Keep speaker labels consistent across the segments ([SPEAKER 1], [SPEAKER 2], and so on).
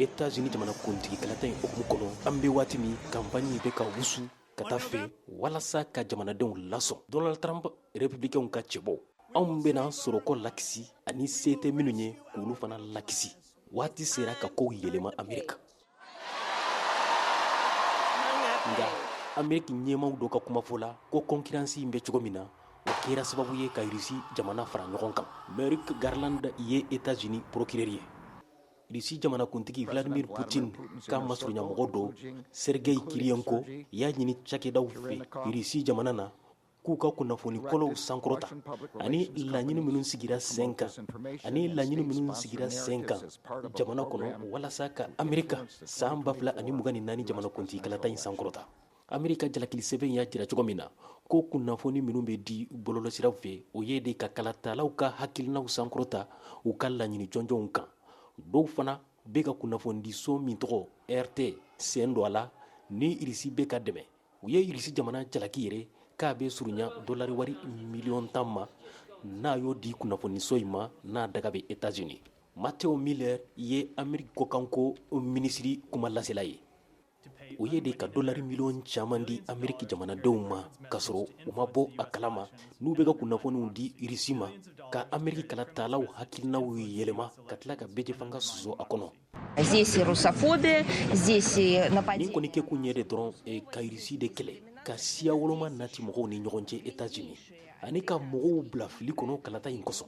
[SPEAKER 1] États-Unis jamana kuntigi kalata in okumu kɔnɔ an bɛ waati min kampani bɛ ka wusu ka taa fɛ walasa ka jamanadenw lasɔn Donald Trump républicainw ka cɛbɔ anw bɛna sɔrɔkɔ lakisi ani se tɛ minnu ye k'olu fana lakisi waati sera ka kow yɛlɛma Amerika nga Ameriki ɲɛmaw dɔ ka kumafɔ la ko concurrence in bɛ cogo min na o kɛra sababu ye ka Irisi jamana fara ɲɔgɔn kan Merrick Garland ye États-Unis procureur ye Irisi jamana kuntigi Vladimir Putin ka masuruɲamɔgɔ dɔ Sergei Kiriyenko y'a ɲini cakɛdaw fɛ Irisi jamana na k'u ka kunnafoni kɔlɔw sankɔrɔta ani laɲini minnu sigira sen kan jamana kɔnɔ walasa ka Amerika san 2024 jamana kuntigi kalata in sankɔrɔta Amerika jalakili sɛbɛn y'a jira cogo min na ko kunnafoni minnu bɛ di bɔlɔlɔsiraw fɛ o ye de ka kalatalaw ka hakilinaw sankɔrɔta u ka laɲini jɔnjɔnw kan dɔw fana bɛ ka kunnafoni di so min tɔgɔ RT sen dɔ a la ni Irisi bɛ ka dɛmɛ u ye Irisi jamana jalaki yɛrɛ k'a bɛ surunya dolari wari miliyɔn 10 ma n'a y'o di kunnafoniso in ma n'a daga bɛ États-Unis Matthew Miller ye Ameriki kɔkanko minisiri kuma lasela ye o ye de ka dolari miliyɔn caman di Ameriki jamanadenw ma ka sɔrɔ u ma bɔ a kalama n'u bɛ ka kunnafoniw di Irisi ma ka Ameriki kalatalaw hakilinaw yɛlɛma ka tila ka bɛɛ fanga sɔsɔ a kɔnɔ ni kɔni kɛ kun ye de dɔrɔn ka Irisi de kɛlɛ ka siya woloma nati mɔgɔw ni ɲɔgɔn cɛ États-Unis ani ka mɔgɔw bila fili kɔnɔ kalata in kɔsɔn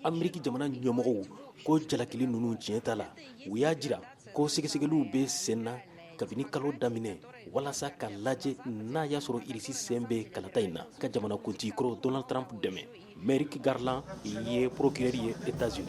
[SPEAKER 1] Ameriki jamana ɲɛmɔgɔw ko jalakili ninnu tiɲɛ t'a la u y'a jira ko sɛgɛsɛgɛliw bɛ sen na kabini kalo daminɛ walasa ka lajɛ n'a y'a sɔrɔ Irisi sen bɛ kalata in na ka jamana kuntigi kɔrɔ Donald Trump dɛmɛ Merrick Garland ye procureur ye États-Unis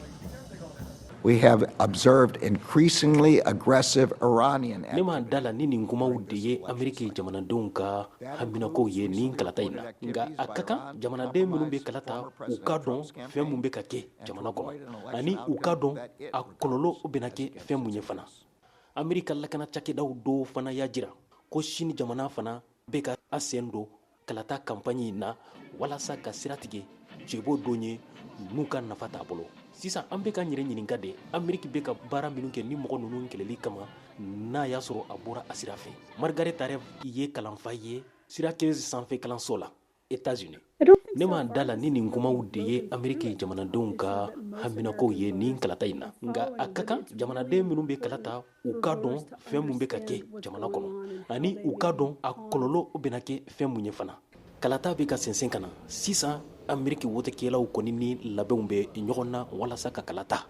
[SPEAKER 2] We have observed increasingly aggressive Iranian
[SPEAKER 1] ne ma dala ni nin kumaw de ye Ameriki jamanadenw ka haminakow ye nin kalata in na nga a ka kan jamanaden minnu bɛ kalata u ka dɔn fɛn mun bɛ ka kɛ jamana kɔnɔ ani u ka dɔn a kɔlɔlɔ bɛna kɛ fɛn mun ye fana Amerika lakana cakɛdaw dɔw fana y'a jira ko Sini jamana fana bɛ ka a sen don kalata kampani in na walasa ka sira tigɛ cɛbo dɔ ye n'u ka nafa t'a bolo sisan an bɛ ka yɛrɛ ɲininka de Ameriki bɛ ka baara minnu kɛ ni mɔgɔ ninnu kɛlɛli kama n'a y'a sɔrɔ a bɔra a sira fɛ Margaret Tarev ye kalanfa ye sira 15 sanfɛ kalanso la États-Unis ne ma da la ni nin kumaw de ye Ameriki jamanadenw ka haminakow ye nin kalata in na nga a ka kan jamanaden minnu bɛ kalata u ka dɔn fɛn mun bɛ ka kɛ jamana kɔnɔ ani u ka dɔn a kɔlɔlɔ bɛna kɛ fɛn mun ye fana kalata bɛ ka sɛnsɛn ka na sisan Ameriki wotekɛlaw kɔni ni labɛnw bɛ ɲɔgɔn na walasa ka kalata